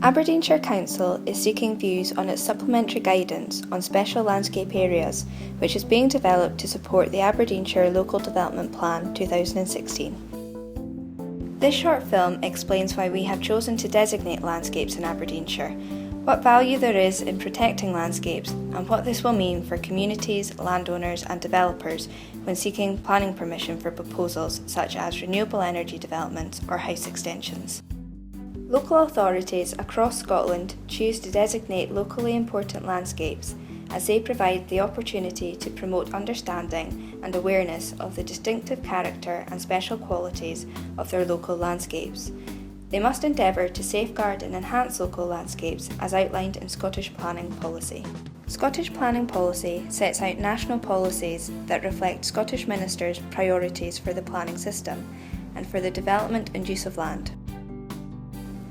Aberdeenshire Council is seeking views on its supplementary guidance on special landscape areas, which is being developed to support the Aberdeenshire Local Development Plan 2016. This short film explains why we have chosen to designate landscapes in Aberdeenshire, what value there is in protecting landscapes, and what this will mean for communities, landowners and developers when seeking planning permission for proposals such as renewable energy developments or house extensions. Local authorities across Scotland choose to designate locally important landscapes as they provide the opportunity to promote understanding and awareness of the distinctive character and special qualities of their local landscapes. They must endeavour to safeguard and enhance local landscapes as outlined in Scottish planning policy. Scottish planning policy sets out national policies that reflect Scottish ministers' priorities for the planning system and for the development and use of land.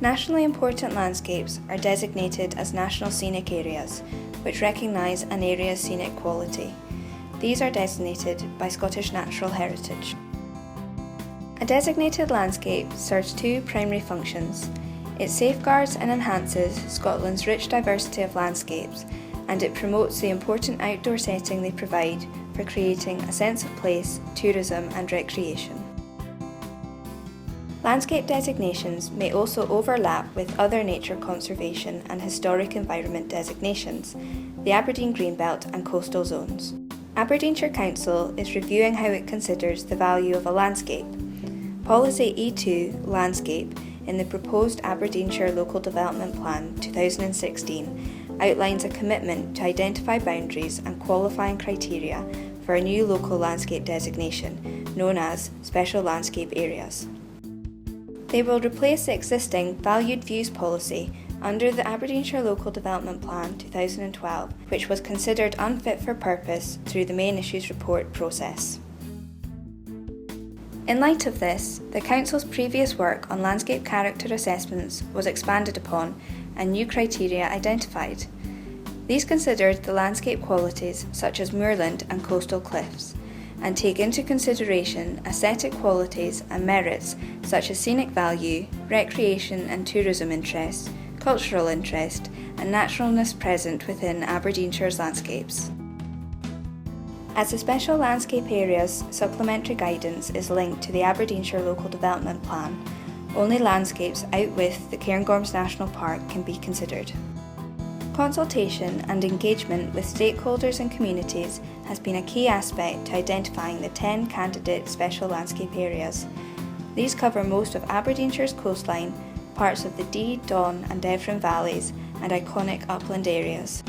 Nationally important landscapes are designated as National Scenic Areas, which recognise an area's scenic quality. These are designated by Scottish Natural Heritage. A designated landscape serves two primary functions. It safeguards and enhances Scotland's rich diversity of landscapes, and it promotes the important outdoor setting they provide for creating a sense of place, tourism and recreation. Landscape designations may also overlap with other nature conservation and historic environment designations, the Aberdeen Greenbelt and coastal zones. Aberdeenshire Council is reviewing how it considers the value of a landscape. Policy E2 Landscape in the proposed Aberdeenshire Local Development Plan 2016 outlines a commitment to identify boundaries and qualifying criteria for a new local landscape designation known as Special Landscape Areas. They will replace the existing Valued Views policy under the Aberdeenshire Local Development Plan 2012, which was considered unfit for purpose through the Main Issues Report process. In light of this, the Council's previous work on landscape character assessments was expanded upon and new criteria identified. These considered the landscape qualities such as moorland and coastal cliffs, and take into consideration aesthetic qualities and merits such as scenic value, recreation and tourism interest, cultural interest, and naturalness present within Aberdeenshire's landscapes. As the Special Landscape Areas supplementary guidance is linked to the Aberdeenshire Local Development Plan, only landscapes out with the Cairngorms National Park can be considered. Consultation and engagement with stakeholders and communities has been a key aspect to identifying the 10 candidate special landscape areas. These cover most of Aberdeenshire's coastline, parts of the Dee, Don and Devon valleys, and iconic upland areas.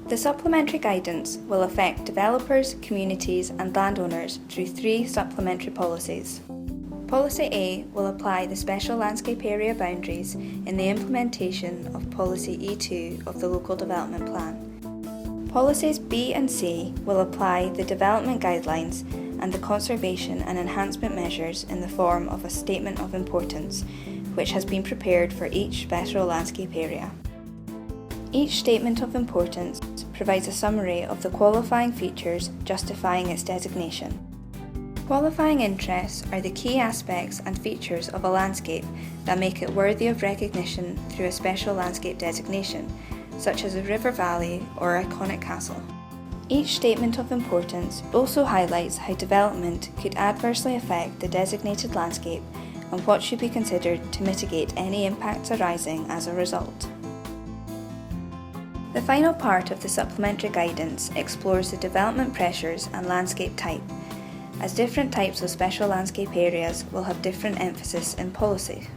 The supplementary guidance will affect developers, communities and landowners through 3 supplementary policies. Policy A will apply the special landscape area boundaries in the implementation of Policy E2 of the Local Development Plan. Policies B and C will apply the development guidelines and the conservation and enhancement measures in the form of a Statement of Importance, which has been prepared for each special landscape area. Each Statement of Importance provides a summary of the qualifying features justifying its designation. Qualifying interests are the key aspects and features of a landscape that make it worthy of recognition through a special landscape designation, such as a river valley or iconic castle. Each Statement of Importance also highlights how development could adversely affect the designated landscape and what should be considered to mitigate any impacts arising as a result. The final part of the supplementary guidance explores the development pressures and landscape type, as different types of special landscape areas will have different emphasis in policy.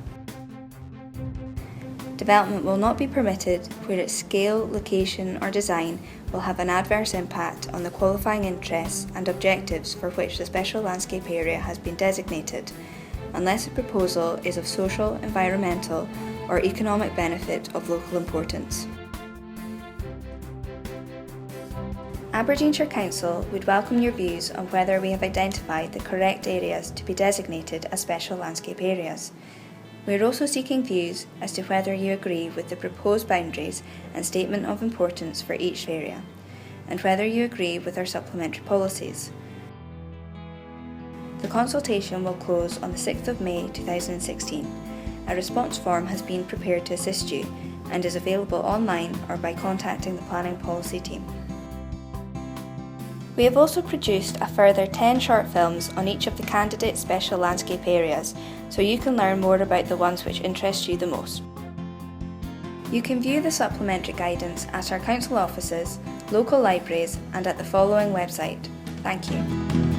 Development will not be permitted where its scale, location or design will have an adverse impact on the qualifying interests and objectives for which the special landscape area has been designated, unless the proposal is of social, environmental or economic benefit of local importance. Aberdeenshire Council would welcome your views on whether we have identified the correct areas to be designated as special landscape areas. We are also seeking views as to whether you agree with the proposed boundaries and Statement of Importance for each area, and whether you agree with our supplementary policies. The consultation will close on the 6th of May 2016. A response form has been prepared to assist you, and is available online or by contacting the Planning Policy team. We have also produced a further 10 short films on each of the candidate special landscape areas, so you can learn more about the ones which interest you the most. You can view the supplementary guidance at our council offices, local libraries and at the following website. Thank you.